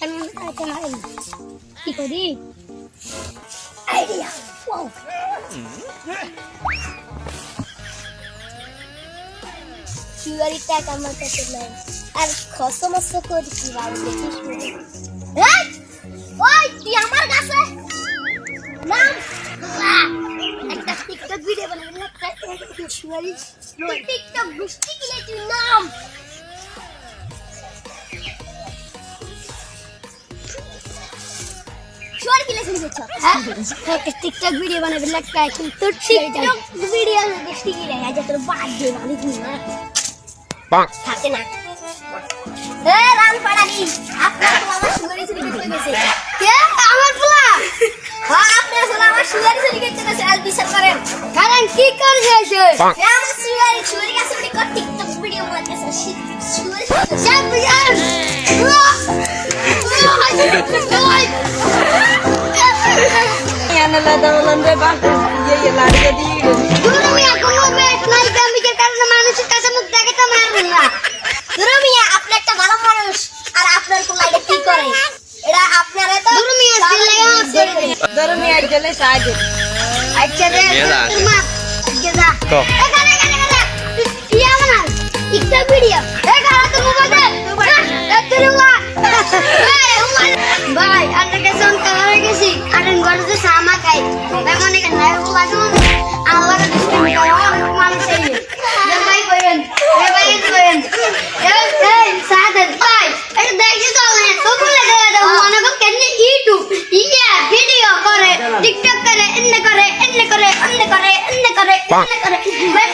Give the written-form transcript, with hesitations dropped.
কি করি idea wow চুয়ারি টাকা আমার কাছে নাই আর খসমস করি কি বাবু দেখিস এই ওই তুই আমার কাছে নাম একটা টিকটক ভিডিও বানাবি না চুয়ারি টিকটক গুষ্টি কিলে তুই নাম চুয়ারি কিলে শুনেছ হ্যাঁ একটা টিকটক ভিডিও বানাবি লাগতা কিন্তু টিকটক ভিডিও গুষ্টি কিলে আজ তোর বাদ দে মালিক না পাক থাকে না এ রান পাড়ানি আপনার তো আমার সুগারি চুরি করতে গেছে কে আমার পোলা হ্যাঁ আপনার পোলা আমার সুগারি চুরি করতে গেছে আল বিচার করেন কারণ কি করছে সে আমার সুগারি চুরি কাছে করে টিকটক ভিডিও বানাতেছে সুগারি সব বিচার ana la dawalan re ba ye ladiya di dulu miya কোনো বেশ নাই কামিকের কারণে মানুষের কাছে মুখ দেখাতে পারবেন না দূর মিয়া আপনি একটা ভালো মানুষ আর আপনার কোন লাগে কি করে এটা আপনারে তো দূর মিয়া দিলেও ছেড়ে দেন dor mi ay gele saje আচ্ছা রে মা গেদা এখানে কি আমনা একটা ভিডিও এই গাড়া তো মোবাইল দে তুরুয়া ভাই আমরা কাছে অন কালারে গেছি কারণ গড়ে সামা খাই ভাই মনে কেন নাই ও বাজু আল্লাহর দুষ্কর্ম করা মানুষ এই ভাই কইবেন ভাই কইবেন এই সাদত ভাই এটা দেখি তো না তো বলে দাও মনে কর কেন ইউটিউব ইয়া ভিডিও করে টিকটক করে এন্নে করে ভাই